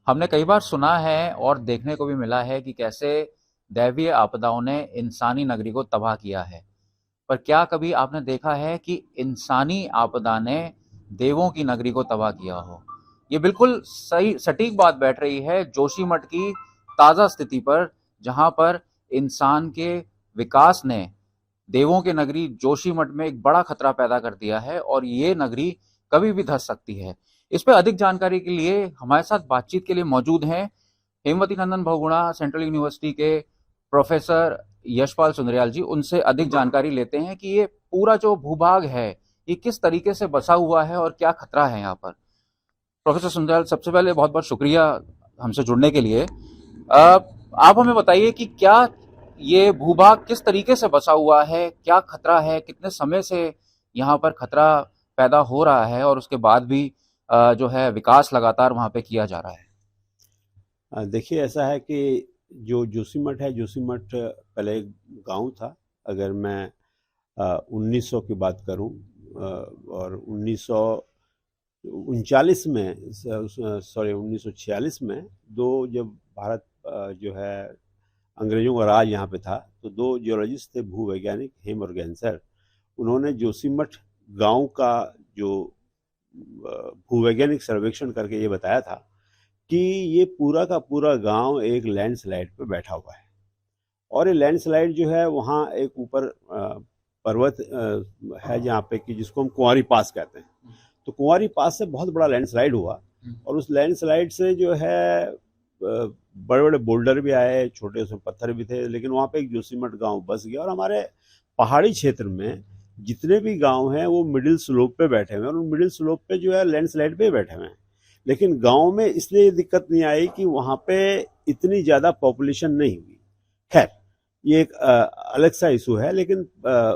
हमने कई बार सुना है और देखने को भी मिला है कि कैसे दैवीय आपदाओं ने इंसानी नगरी को तबाह किया है। पर क्या कभी आपने देखा है कि इंसानी आपदा ने देवों की नगरी को तबाह किया हो? ये बिल्कुल सही सटीक बात बैठ रही है जोशीमठ की ताजा स्थिति पर, जहां पर इंसान के विकास ने देवों की नगरी जोशीमठ में एक बड़ा खतरा पैदा कर दिया है और ये नगरी कभी भी धस सकती है। इस पे अधिक जानकारी के लिए हमारे साथ बातचीत के लिए मौजूद हैं हेमवती नंदन बहुगुणा सेंट्रल यूनिवर्सिटी के प्रोफेसर यशपाल सुंदरयाल जी। उनसे अधिक जानकारी लेते हैं कि ये पूरा जो भूभाग है ये किस तरीके से बसा हुआ है और क्या खतरा है यहाँ पर। प्रोफेसर सुंदरयाल, सबसे पहले बहुत बहुत शुक्रिया हमसे जुड़ने के लिए। आप हमें बताइए कि क्या ये भूभाग किस तरीके से बसा हुआ है, क्या खतरा है, कितने समय से यहाँ पर खतरा पैदा हो रहा है और उसके बाद भी जो है विकास लगातार वहाँ पे किया जा रहा है। देखिए, ऐसा है कि जो जोशीमठ है, जोशीमठ पहले एक गांव था। अगर मैं 1900 की बात करूं, और 1939 में, सॉरी 1946 में, जब भारत जो है अंग्रेजों का राज यहाँ पे था, तो दो जियोलॉजिस्ट थे, भूवैज्ञानिक, हेम और गैंसर। उन्होंने जोशीमठ गांव का जो भूवैज्ञानिक सर्वेक्षण करके ये बताया था कि ये पूरा का पूरा गांव एक लैंडस्लाइड पे बैठा हुआ है। और ये लैंडस्लाइड जो है वहाँ एक ऊपर पर्वत है जहाँ पे कि जिसको हम कुंवारी पास कहते हैं। तो कुंवारी पास से बहुत बड़ा लैंडस्लाइड हुआ और उस लैंडस्लाइड से जो है बड़े बड़े बोल्डर भी आए, छोटे उसमें पत्थर भी थे, लेकिन वहाँ पे एक जोशीमठ गांव बस गया। और हमारे पहाड़ी क्षेत्र में जितने भी गांव हैं वो मिडिल स्लोप पे बैठे हुए हैं, और उन मिडिल स्लोप पे जो है लैंडस्लाइड पे बैठे हुए हैं। लेकिन गांव में इसलिए दिक्कत नहीं आई कि वहां पे इतनी ज्यादा पॉपुलेशन नहीं हुई। खैर, ये एक अलग सा इशू है। लेकिन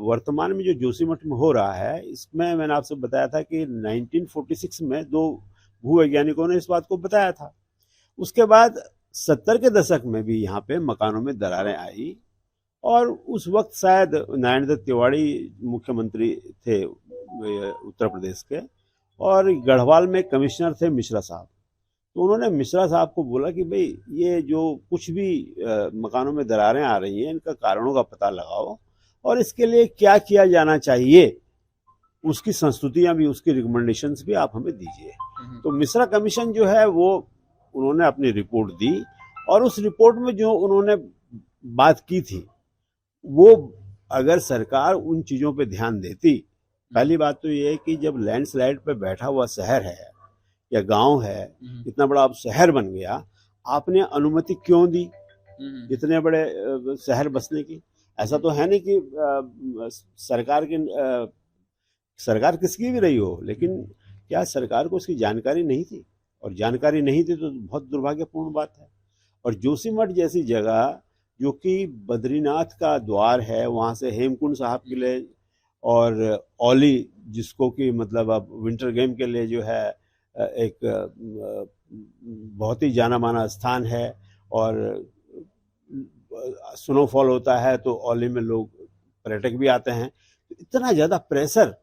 वर्तमान में जो जोशीमठ में हो रहा है, इसमें मैंने आपसे बताया था कि 1946 में दो भूवैज्ञानिकों ने इस बात को बताया था। उसके बाद 70 के दशक में भी यहाँ पे मकानों में दरारें आई, और उस वक्त शायद नारायण दत्त तिवारी मुख्यमंत्री थे उत्तर प्रदेश के, और गढ़वाल में कमिश्नर थे मिश्रा साहब। तो उन्होंने मिश्रा साहब को बोला कि भाई ये जो कुछ भी मकानों में दरारें आ रही हैं, इनका कारणों का पता लगाओ और इसके लिए क्या किया जाना चाहिए, उसकी संस्तुतियां भी, उसकी रिकमेंडेशंस भी आप हमें दीजिए। तो मिश्रा कमीशन जो है वो उन्होंने अपनी रिपोर्ट दी, और उस रिपोर्ट में जो उन्होंने बात की थी वो अगर सरकार उन चीज़ों पे ध्यान देती। पहली बात तो ये है कि जब लैंडस्लाइड पे बैठा हुआ शहर है या गांव है, इतना बड़ा अब शहर बन गया, आपने अनुमति क्यों दी इतने बड़े शहर बसने की? ऐसा तो है नहीं कि सरकार किसकी भी रही हो, लेकिन क्या सरकार को उसकी जानकारी नहीं थी? और जानकारी नहीं थी तो बहुत दुर्भाग्यपूर्ण बात है। और जोशीमठ जैसी जगह जो कि बद्रीनाथ का द्वार है, वहाँ से हेमकुंड साहब के लिए, और औली जिसको कि मतलब अब विंटर गेम के लिए जो है एक बहुत ही जाना माना स्थान है, और स्नोफॉल होता है तो औली में लोग पर्यटक भी आते हैं। तो इतना ज़्यादा प्रेशर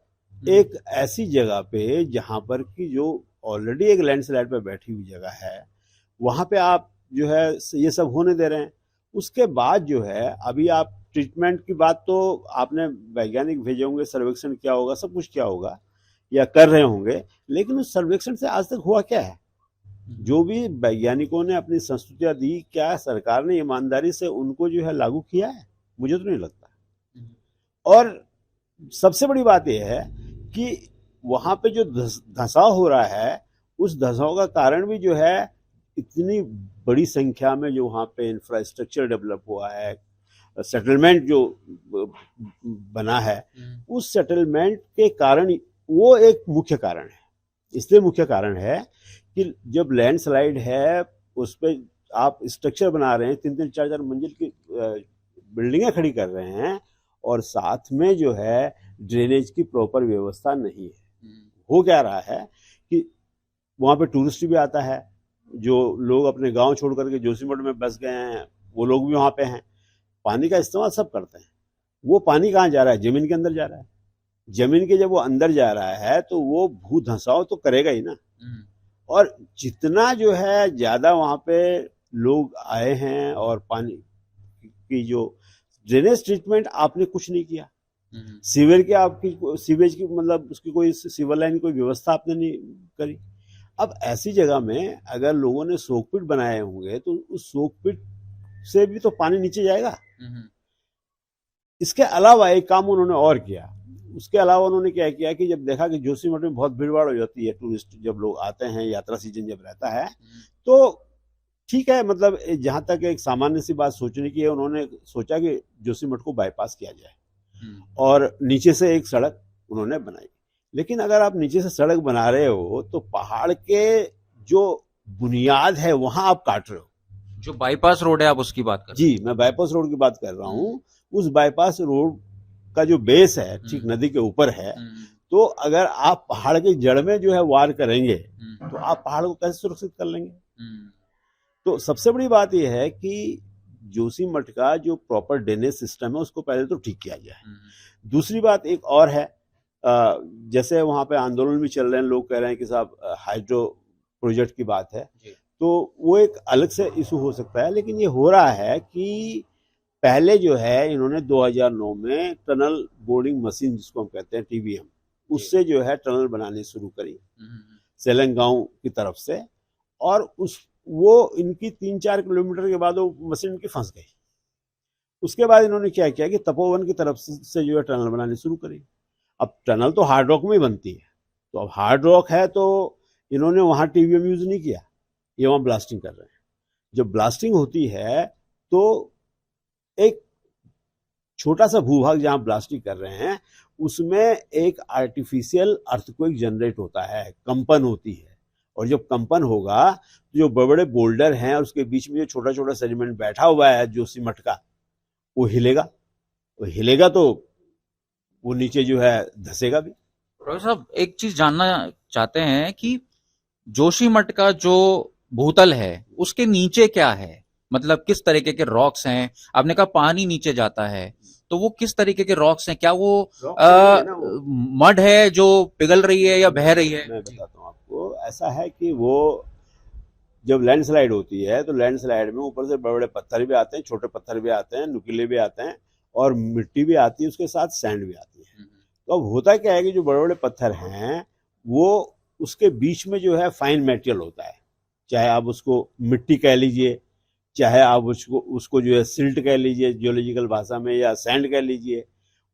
एक ऐसी जगह पे जहाँ पर कि जो ऑलरेडी एक लैंडस्लाइड पे बैठी हुई जगह है, वहाँ पे आप जो है ये सब होने दे रहे हैं। उसके बाद जो है अभी आप ट्रीटमेंट की बात तो आपने वैज्ञानिक भेजे होंगे, सर्वेक्षण क्या होगा, सब कुछ क्या होगा या कर रहे होंगे, लेकिन उस सर्वेक्षण से आज तक हुआ क्या है? जो भी वैज्ञानिकों ने अपनी संस्तुतियां दी, क्या सरकार ने ईमानदारी से उनको जो है लागू किया है? मुझे तो नहीं लगता। और सबसे बड़ी बात यह है कि वहां पे जो धंसाव हो रहा है, उस धंसाव का कारण भी जो है इतनी बड़ी संख्या में जो वहाँ पे इंफ्रास्ट्रक्चर डेवलप हुआ है, सेटलमेंट जो बना है, उस सेटलमेंट के कारण, वो एक मुख्य कारण है। इसलिए मुख्य कारण है कि जब लैंडस्लाइड है उस पर आप स्ट्रक्चर बना रहे हैं, 3-3, 4-4 मंजिल की बिल्डिंगें खड़ी कर रहे हैं, और साथ में जो है ड्रेनेज की प्रॉपर व्यवस्था नहीं है। हो क्या रहा है कि वहाँ पे टूरिस्ट भी आता है, जो लोग अपने गांव छोड़ करके जोशीमठ में बस गए हैं वो लोग भी वहाँ पे हैं। पानी का इस्तेमाल सब करते हैं। वो पानी कहाँ जा रहा है? जमीन के अंदर जा रहा है। जमीन के जब वो अंदर जा रहा है तो वो भू धंसाव तो करेगा ही ना। और जितना जो है ज़्यादा वहाँ पे लोग आए हैं और पानी की जो ड्रेनेज ट्रीटमेंट आपने कुछ नहीं किया, सीवर की आपकी सीवेज की मतलब उसकी कोई सीवर लाइन की कोई व्यवस्था आपने नहीं करी। अब ऐसी जगह में अगर लोगों ने सोकपिट बनाए होंगे तो उस सोकपिट से भी तो पानी नीचे जाएगा। इसके अलावा एक काम उन्होंने और किया, उसके अलावा उन्होंने क्या किया कि जब देखा कि जोशीमठ में बहुत भीड़ भाड़ हो जाती है, टूरिस्ट जब लोग आते हैं, यात्रा सीजन जब रहता है, तो ठीक है, मतलब जहां तक एक सामान्य सी बात सोचने की है, उन्होंने सोचा कि जोशीमठ को बाईपास किया जाए और नीचे से एक सड़क उन्होंने बनाई। लेकिन अगर आप नीचे से सड़क बना रहे हो तो पहाड़ के जो बुनियाद है वहां आप काट रहे हो। जो बाईपास रोड है आप उसकी बात कर रहे जी, मैं बाईपास रोड की बात कर रहा हूँ। उस बाईपास रोड का जो बेस है ठीक नदी के ऊपर है, तो अगर आप पहाड़ की जड़ में जो है वार करेंगे तो आप पहाड़ को कैसे सुरक्षित कर लेंगे। तो सबसे बड़ी बात यह है कि जोशीमठ का जो प्रॉपर ड्रेनेज सिस्टम है उसको पहले तो ठीक किया जाए। दूसरी बात एक और है, जैसे वहां पे आंदोलन भी चल रहे हैं, लोग कह रहे हैं कि साहब हाइड्रो प्रोजेक्ट की बात है, तो वो एक अलग से इशू हो सकता है। लेकिन ये हो रहा है कि पहले जो है इन्होंने 2009 में टनल बोरिंग मशीन जिसको हम कहते हैं TBM, उससे जो है टनल बनानी शुरू करी सेलंग गांव की तरफ से, और वो इनकी 3-4 किलोमीटर के बाद वो मशीन इनकी फंस गई। उसके बाद इन्होंने क्या किया कि तपोवन की तरफ से जो है टनल बनानी शुरू करी। अब टनल तो हार्ड रॉक में ही बनती है, तो अब हार्ड रॉक है तो इन्होंने वहां TBM यूज नहीं किया, ये वहां ब्लास्टिंग कर रहे हैं। जब ब्लास्टिंग होती है तो एक छोटा सा भूभाग जहां ब्लास्टिंग कर रहे हैं उसमें एक आर्टिफिशियल अर्थक्वेक जनरेट होता है, कंपन होती है, और जब कंपन होगा तो जो बड़े बड़े बोल्डर हैं और उसके बीच में जो छोटा छोटा सेडिमेंट बैठा हुआ है जोशीमठ का, वो हिलेगा, तो वो नीचे जो है धसेगा भी। प्रोफेसर साहब, एक चीज जानना चाहते हैं कि जोशीमठ का जो भूतल है उसके नीचे क्या है, मतलब किस तरीके के रॉक्स हैं। आपने कहा पानी नीचे जाता है, तो वो किस तरीके के रॉक्स हैं? क्या वो मड है जो पिघल रही है या बह रही है? मैं बताता हूँ आपको, ऐसा है कि वो जब लैंडस्लाइड होती है तो लैंडस्लाइड में ऊपर से बड़े बड़े पत्थर भी आते हैं, छोटे पत्थर भी आते हैं, नुकीले भी आते हैं, और मिट्टी भी आती है, उसके साथ सैंड भी आती है। तो अब होता क्या है कि जो बड़े बड़े पत्थर हैं वो उसके बीच में जो है फाइन मटेरियल होता है, चाहे आप उसको मिट्टी कह लीजिए, चाहे आप उसको जो है सिल्ट कह लीजिए जियोलॉजिकल भाषा में, या सैंड कह लीजिए।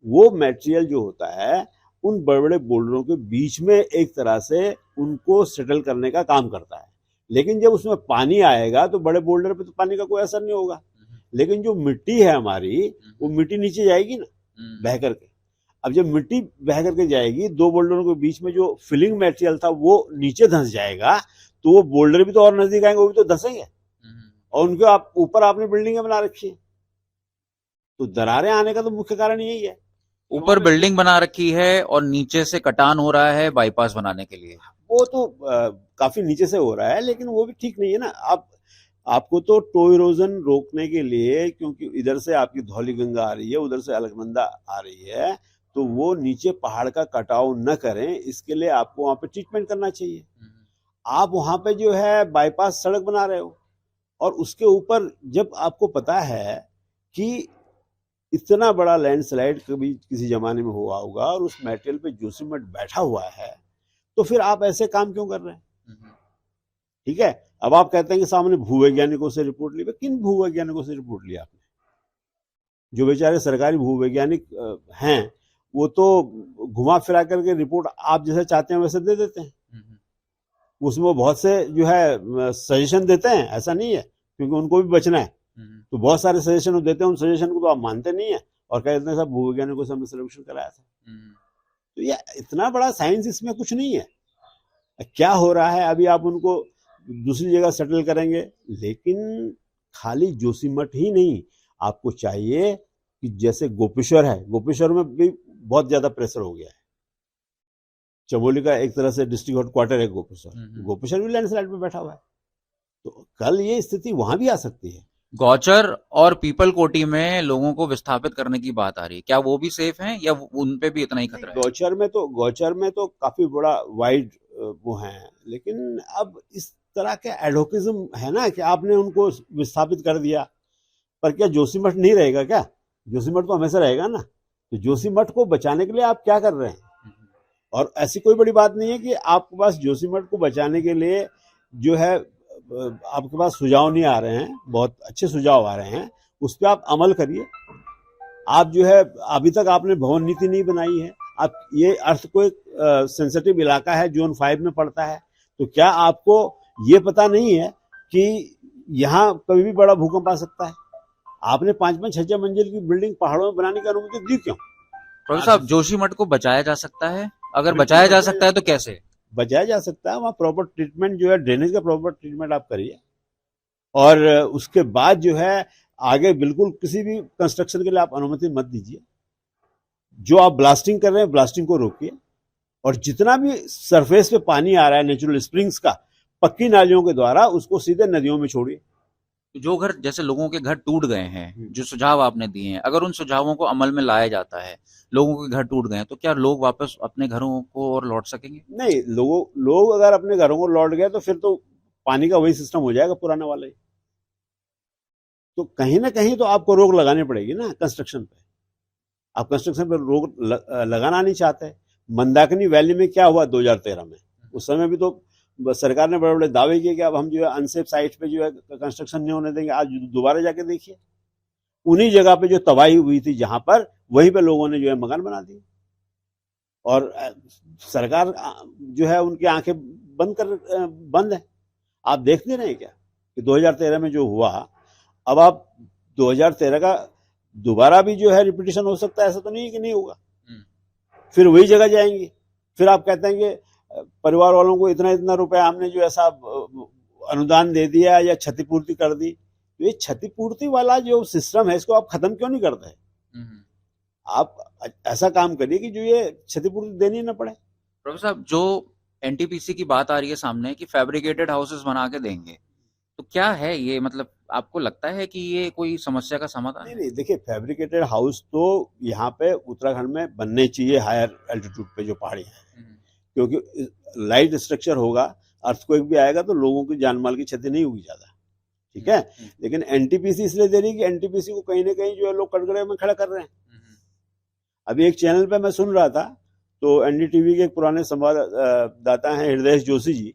वो मटेरियल जो होता है उन बड़े बड़े बोल्डरों के बीच में एक तरह से उनको सेटल करने का काम करता है। लेकिन जब उसमें पानी आएगा तो बड़े बोल्डर पे तो पानी का कोई असर नहीं होगा, लेकिन जो मिट्टी है हमारी वो मिट्टी नीचे जाएगी ना बह करके। अब जब मिट्टी बह करके जाएगी, दो बोल्डरों के बीच में जो फिलिंग मटेरियल था वो नीचे धंस जाएगा, तो वो बोल्डर भी तो और नजदीक आएंगे, वो भी तो धंसेंगे, और उनके ऊपर आपने बिल्डिंगें बना रखी है। तो दरारें आने का तो मुख्य कारण यही है, ऊपर बिल्डिंग बना रखी है और नीचे से कटान हो रहा है बाईपास बनाने के लिए। वो तो काफी नीचे से हो रहा है, लेकिन वो भी ठीक नहीं है ना। आपको तो टो इरोजन रोकने के लिए, क्योंकि इधर से आपकी धौली गंगा आ रही है, उधर से अलकनंदा आ रही है, तो वो नीचे पहाड़ का कटाव न करें, इसके लिए आपको वहां पे ट्रीटमेंट करना चाहिए। आप वहां पे जो है बाईपास सड़क बना रहे हो, और उसके ऊपर जब आपको पता है कि इतना बड़ा लैंडस्लाइड कभी किसी जमाने में हुआ होगा और उस मेटेरियल पे जोशीमठ बैठा हुआ है, तो फिर आप ऐसे काम क्यों कर रहे हैं? ठीक है, अब आप कहते हैं कि सामने भूवैज्ञानिकों से रिपोर्ट ली। किन भूवैज्ञानिकों से रिपोर्ट ली आपने? जो बेचारे सरकारी भूवैज्ञानिक हैं वो तो घुमा फिरा करके रिपोर्ट आप जैसे चाहते हैं वैसे दे देते हैं। उसमें वो बहुत से जो है सजेशन देते हैं, ऐसा नहीं है, क्योंकि उनको भी बचना है, तो बहुत सारे सजेशन देते हैं, उन सजेशन को तो आप मानते नहीं है और कहते हैं सब भूवैज्ञानिकों से हमने सर्वेक्षण कराया था। तो ये इतना बड़ा साइंस इसमें कुछ नहीं है। क्या हो रहा है, अभी आप उनको दूसरी जगह सेटल करेंगे, लेकिन खाली जोशीमठ ही नहीं, आपको चाहिए कि जैसे गोपेश्वर है, गोपेश्वर में भी बहुत ज्यादा प्रेशर हो गया है। चमोली का एक तरह से डिस्ट्रिक्ट हेडक्वार्टर है गोपेश्वर, गोपेश्वर भी लैंडस्लाइड पे बैठा हुआ है, तो कल ये स्थिति वहां भी आ सकती है। गौचर और पीपल कोटी में लोगों को विस्थापित करने की बात आ रही है, क्या वो भी सेफ हैं या उन पे भी इतना ही खतरा है? गौचर में तो काफी बड़ा वाइड वो है, लेकिन अब इस तरह के एडोकिज्म है ना कि आपने उनको विस्थापित कर दिया, पर क्या जोशीमठ नहीं रहेगा क्या? जोशीमठ तो हमेशा रहेगा ना। तो जोशीमठ को बचाने के लिए आप क्या कर रहे हैं? और ऐसी कोई बड़ी बात नहीं है कि आपके पास जोशीमठ को बचाने के लिए जो है आपके पास सुझाव नहीं आ रहे हैं, बहुत अच्छे सुझाव आ रहे हैं, उस पर आप अमल करिए। आप जो है अभी तक आपने भवन नीति नहीं बनाई है। आप ये अर्थ को एक सेंसिटिव इलाका है, जोन 5 में पड़ता है, तो क्या आपको ये पता नहीं है कि यहाँ कभी भी बड़ा भूकंप आ सकता है? आपने 5-5, 6-6 मंजिल की बिल्डिंग पहाड़ों में बनाने की अनुमति दी क्यों? प्रोफेसर साहब, जोशीमठ को बचाया जा सकता है? अगर बचाया जा सकता है तो कैसे बचाया जा सकता है? वहाँ प्रॉपर ट्रीटमेंट जो है, ड्रेनेज का प्रॉपर ट्रीटमेंट आप करिए, और उसके बाद जो है आगे बिल्कुल किसी भी कंस्ट्रक्शन के लिए आप अनुमति मत दीजिए। जो आप ब्लास्टिंग कर रहे हैं, ब्लास्टिंग को रोकिए, और जितना भी सरफेस पे पानी आ रहा है नेचुरल स्प्रिंग्स का, पक्की नालियों के द्वारा उसको सीधे नदियों में छोड़िए। जो घर, जैसे लोगों के घर टूट गए हैं, जो सुझाव आपने दिए हैं, अगर उन सुझावों को अमल में लाया जाता है, लोगों के घर टूट गए हैं, तो क्या लोग वापस अपने घरों को और लौट सकेंगे? नहीं, लोग अगर अपने घरों को लौट गए तो फिर तो पानी का वही सिस्टम हो जाएगा पुराना वाला ही। तो कहीं ना कहीं तो आपको रोक लगानी पड़ेगी ना कंस्ट्रक्शन पे। आप कंस्ट्रक्शन पे रोक लगाना नहीं चाहते। मंदाकिनी वैली में क्या हुआ 2013 में? उस समय भी तो सरकार ने बड़े बड़े दावे किए कि अब हम जो है अनसेफ साइट पे जो है कंस्ट्रक्शन नहीं होने देंगे। आज दोबारा जाके देखिए, उन्हीं जगह पे जो तबाही हुई थी जहां पर, वहीं पे लोगों ने जो है मकान बना दिए, और सरकार जो है उनकी आंखें बंद है। आप देखते रहे क्या कि 2013 में जो हुआ, अब आप 2013 का दोबारा भी जो है रिपीटिशन हो सकता है? ऐसा तो नहीं कि नहीं होगा। फिर वही जगह जाएंगे, फिर आप कहते हैं कि परिवार वालों को इतना इतना रुपया हमने जो ऐसा अनुदान दे दिया या क्षतिपूर्ति कर दी। तो ये क्षतिपूर्ति वाला जो सिस्टम है, इसको आप खत्म क्यों नहीं करते? आप ऐसा काम करिए कि जो ये क्षतिपूर्ति देनी ना पड़े। प्रोफेसर साहब, जो एनटीपीसी की बात आ रही है सामने कि फैब्रिकेटेड हाउसेस बना के देंगे, तो क्या है ये? मतलब आपको लगता है कि ये कोई समस्या का समाधान है? नहीं, देखिए, फैब्रिकेटेड हाउस तो यहाँ पे उत्तराखंड में बनने चाहिए, हायर एल्टीट्यूड पे जो पहाड़ी है, क्योंकि लाइट स्ट्रक्चर होगा, अर्थक्वेक भी आएगा तो लोगों की जान माल की क्षति नहीं होगी ज्यादा, ठीक है। लेकिन एनटीपीसी इसलिए दे रही है कि एनटीपीसी को कहीं ना कहीं जो है लोग कटघरे में खड़ा कर रहे हैं। अभी एक चैनल पे मैं सुन रहा था, तो एनडीटीवी के एक पुराने संवाददाता हैं हृदय जोशी जी,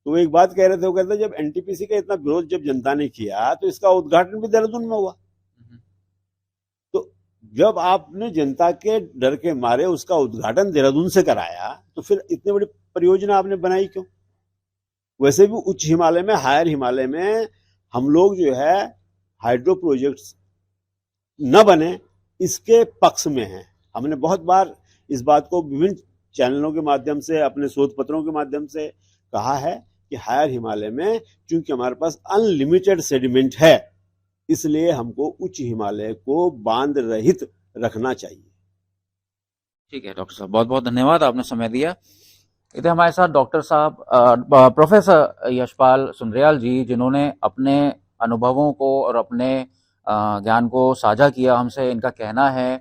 तो एक बात कह रहे थे। वो कहते जब एनटीपीसी का इतना विरोध जब जनता ने किया, तो इसका उद्घाटन भी देहरादून में हुआ। तो जब आपने जनता के डर के मारे उसका उद्घाटन देहरादून से कराया, तो फिर इतनी बड़ी परियोजना आपने बनाई क्यों? वैसे भी उच्च हिमालय में, हायर हिमालय में हम लोग जो है हाइड्रो प्रोजेक्ट्स न बने, इसके पक्ष में हैं। हमने बहुत बार इस बात को विभिन्न चैनलों के माध्यम से, अपने शोध पत्रों के माध्यम से कहा है कि हायर हिमालय में चूंकि हमारे पास अनलिमिटेड सेडिमेंट है, इसलिए हमको उच्च हिमालय को बांध रहित रखना चाहिए। ठीक है डॉक्टर साहब, बहुत बहुत धन्यवाद, आपने समय दिया। इधर हमारे साथ डॉक्टर साहब प्रोफेसर यशपाल सुंद्रियाल जी, जिन्होंने अपने अनुभवों को और अपने ज्ञान को साझा किया हमसे। इनका कहना है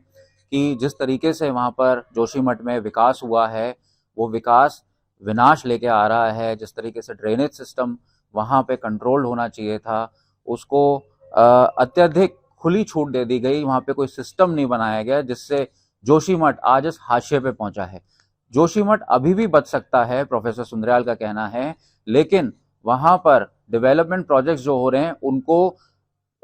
कि जिस तरीके से वहाँ पर जोशीमठ में विकास हुआ है, वो विकास विनाश लेके आ रहा है। जिस तरीके से ड्रेनेज सिस्टम वहाँ पे कंट्रोल होना चाहिए था, उसको अत्यधिक खुली छूट दे दी गई। वहाँ पे कोई सिस्टम नहीं बनाया गया, जिससे जोशीमठ आज इस हाशिए पे पहुंचा है। जोशीमठ अभी भी बच सकता है, प्रोफेसर सुंद्रियाल का कहना है, लेकिन वहाँ पर डेवलपमेंट प्रोजेक्ट्स जो हो रहे हैं, उनको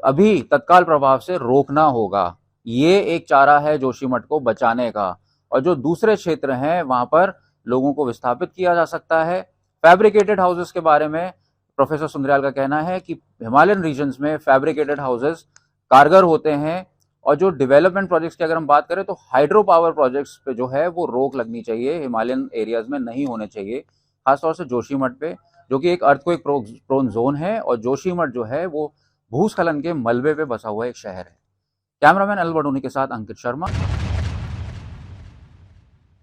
अभी तत्काल प्रभाव से रोकना होगा। ये एक चारा है जोशीमठ को बचाने का। और जो दूसरे क्षेत्र हैं, वहां पर लोगों को विस्थापित किया जा सकता है। फैब्रिकेटेड हाउसेस के बारे में प्रोफेसर सुंद्रियाल का कहना है कि हिमालयन रीजन्स में फैब्रिकेटेड हाउसेस कारगर होते हैं। और जो डेवलपमेंट प्रोजेक्ट्स की अगर हम बात करें, तो हाइड्रो पावर प्रोजेक्ट्स पे जो है वो रोक लगनी चाहिए, हिमालयन एरियाज में नहीं होने चाहिए, खासतौर से जोशीमठ पे, जो कि एक अर्थक्वेक प्रोन जोन है। और जोशीमठ जो है वो भूस्खलन के मलबे पे बसा हुआ एक शहर है। कैमरामैन अनिल बडोनी के साथ अंकित शर्मा।